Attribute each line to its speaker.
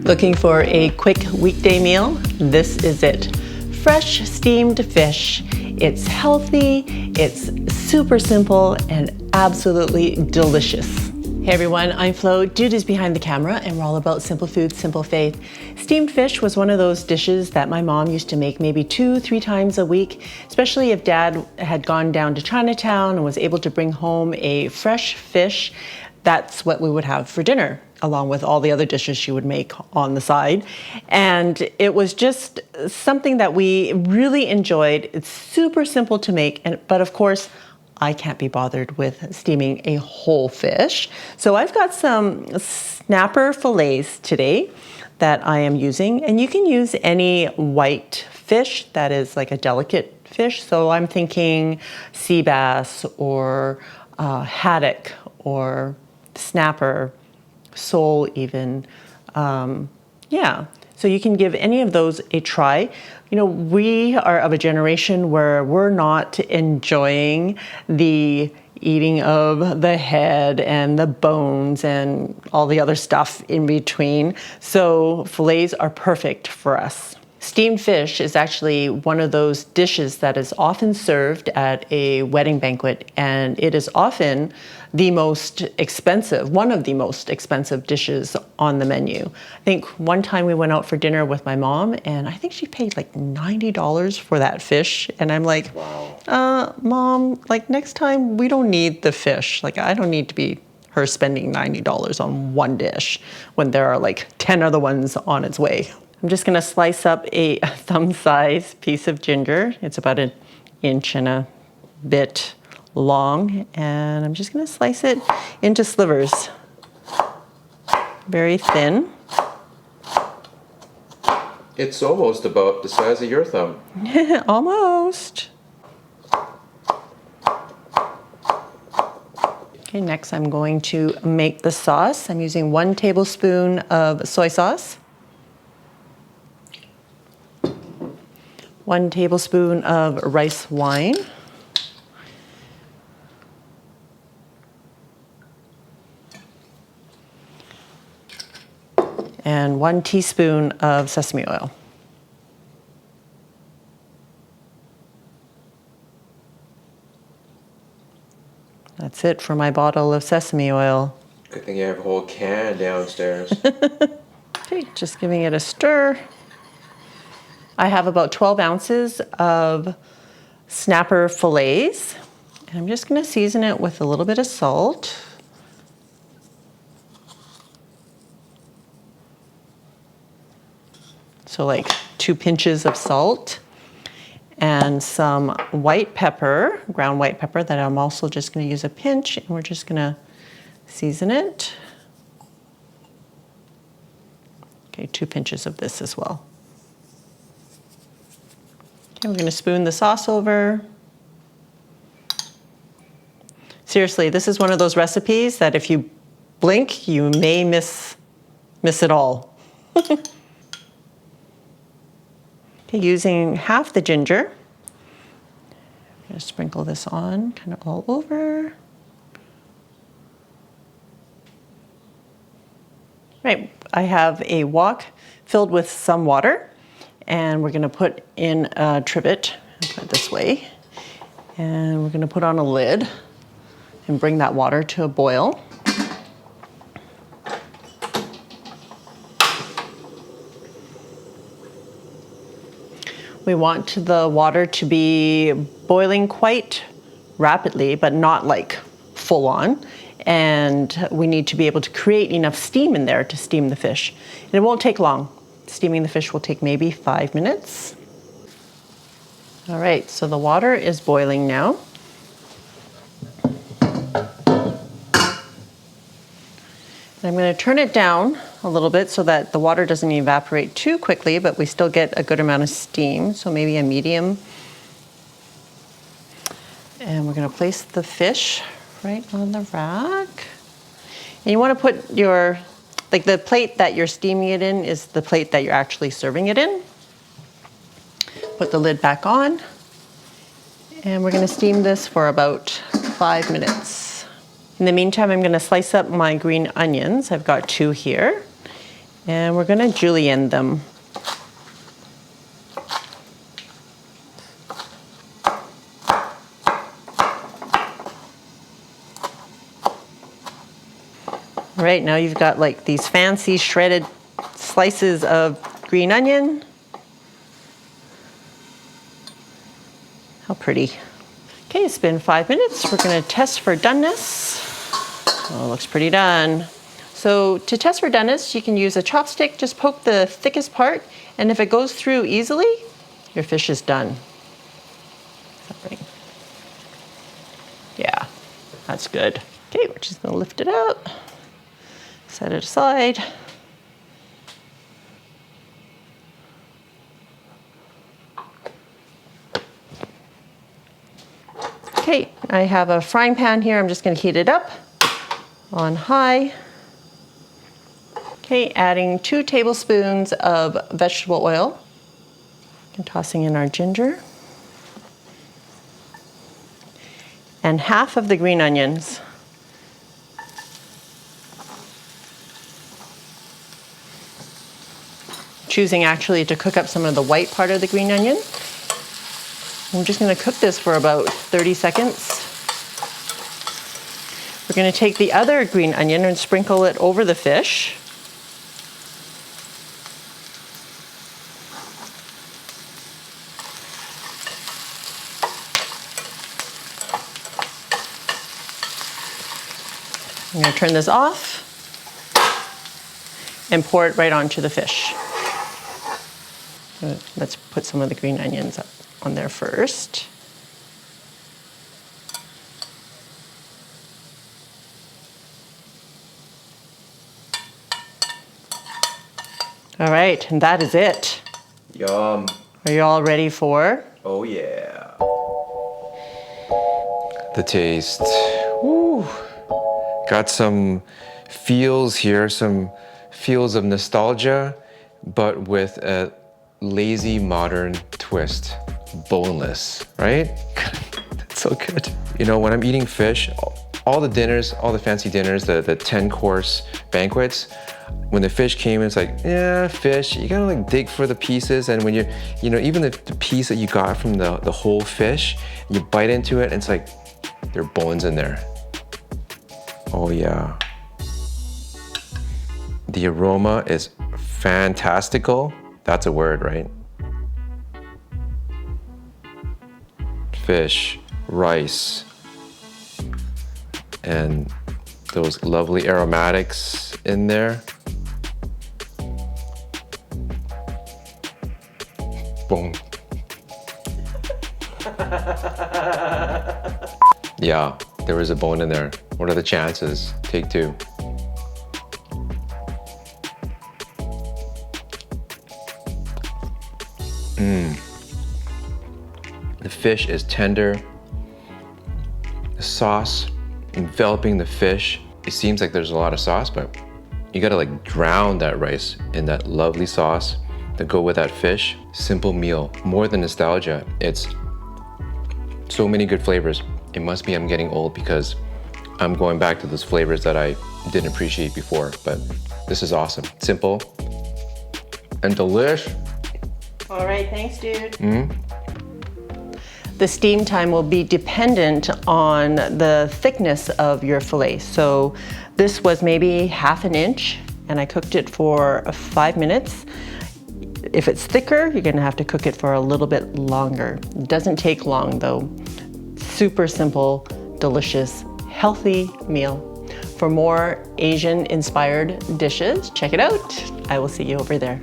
Speaker 1: Looking for a quick weekday meal? This is it. Fresh steamed fish. It's healthy, it's super simple, and absolutely delicious. Hey everyone, I'm Flo, duties behind the camera, and we're all about simple food, simple faith. Steamed fish was one of those dishes that my mom used to make maybe 2-3 times a week, especially if Dad had gone down to Chinatown and was able to bring home a fresh fish. That's what we would have for dinner, along with all the other dishes she would make on the side. And it was just something that we really enjoyed. It's super simple to make, but of course, I can't be bothered with steaming a whole fish. So I've got some snapper fillets today that I am using, and you can use any white fish that is like a delicate fish. So I'm thinking sea bass or haddock or snapper, sole even. Yeah, so you can give any of those a try. You know, we are of a generation where we're not enjoying the eating of the head and the bones and all the other stuff in between. So fillets are perfect for us. Steamed fish is actually one of those dishes that is often served at a wedding banquet, and it is often the most expensive, one of the most expensive dishes on the menu. I think one time we went out for dinner with my mom, and I think she paid like $90 for that fish, and I'm like, wow. Mom, like next time we don't need the fish. Like I don't need to be her spending $90 on one dish when there are like 10 other ones on its way. I'm just gonna slice up a thumb-sized piece of ginger. It's about 1 inch and a bit long, and I'm just gonna slice it into slivers. Very thin.
Speaker 2: It's almost about the size of your thumb.
Speaker 1: Almost. Okay, next I'm going to make the sauce. I'm using 1 tablespoon of soy sauce, 1 tablespoon of rice wine, and 1 teaspoon of sesame oil. That's it for my bottle of sesame oil.
Speaker 2: Good thing you have a whole can downstairs.
Speaker 1: Okay, just giving it a stir. I have about 12 ounces of snapper fillets, and I'm just going to season it with a little bit of salt. So like 2 pinches of salt and some white pepper, ground white pepper that I'm also just going to use a pinch, and we're just going to season it. Okay, 2 pinches of this as well. Okay, we're going to spoon the sauce over. Seriously, this is one of those recipes that if you blink, you may miss it all. Okay, using half the ginger, I'm going to sprinkle this on kind of all over. Right, I have a wok filled with some water, and we're going to put in a trivet, put it this way, and we're going to put on a lid and bring that water to a boil. We want the water to be boiling quite rapidly, but not like full on. And we need to be able to create enough steam in there to steam the fish. And it won't take long. Steaming the fish will take maybe 5 minutes. All right, so the water is boiling now. And I'm going to turn it down a little bit so that the water doesn't evaporate too quickly, but we still get a good amount of steam, so maybe a medium. And we're going to place the fish right on the rack. And you want to put your, like the plate that you're steaming it in is the plate that you're actually serving it in. Put the lid back on. And we're going to steam this for about 5 minutes. In the meantime, I'm going to slice up my green onions. I've got 2 here. And we're gonna julienne them. All right, now you've got like these fancy shredded slices of green onion. How pretty. Okay, it's been 5 minutes. We're gonna test for doneness. Oh, looks pretty done. So to test for doneness, you can use a chopstick, just poke the thickest part, and if it goes through easily, your fish is done. Yeah, that's good. Okay, we're just gonna lift it up, set it aside. Okay, I have a frying pan here. I'm just gonna heat it up on high. Okay, adding 2 tablespoons of vegetable oil and tossing in our ginger. And half of the green onions. Choosing actually to cook up some of the white part of the green onion. I'm just gonna cook this for about 30 seconds. We're gonna take the other green onion and sprinkle it over the fish. I'm gonna turn this off and pour it right onto the fish. Let's put some of the green onions up on there first. All right, and that is it.
Speaker 2: Yum.
Speaker 1: Are you all ready for?
Speaker 2: Oh yeah. The taste. Woo. Got some feels here, some feels of nostalgia, but with a lazy modern twist. Boneless, right? That's so good. You know, when I'm eating fish, all the dinners, all the fancy dinners, the 10-course banquets, when the fish came, it's like, yeah, fish, you gotta like dig for the pieces. And when you know, even the piece that you got from the whole fish, you bite into it and it's like, there are bones in there. Oh yeah. The aroma is fantastical. That's a word, right? Fish, rice, and those lovely aromatics in there. Boom. Yeah, there was a bone in there. What are the chances? Take 2. The fish is tender. The sauce enveloping the fish. It seems like there's a lot of sauce, but you gotta like drown that rice in that lovely sauce to go with that fish. Simple meal, more than nostalgia. It's so many good flavors. It must be I'm getting old because I'm going back to those flavors that I didn't appreciate before, but this is awesome. Simple and delish.
Speaker 1: All right, thanks, dude. The steam time will be dependent on the thickness of your fillet. So this was maybe 1/2 inch and I cooked it for 5 minutes. If it's thicker, you're gonna have to cook it for a little bit longer. It doesn't take long though. Super simple, delicious, healthy meal. For more Asian inspired dishes, check it out. I will see you over there.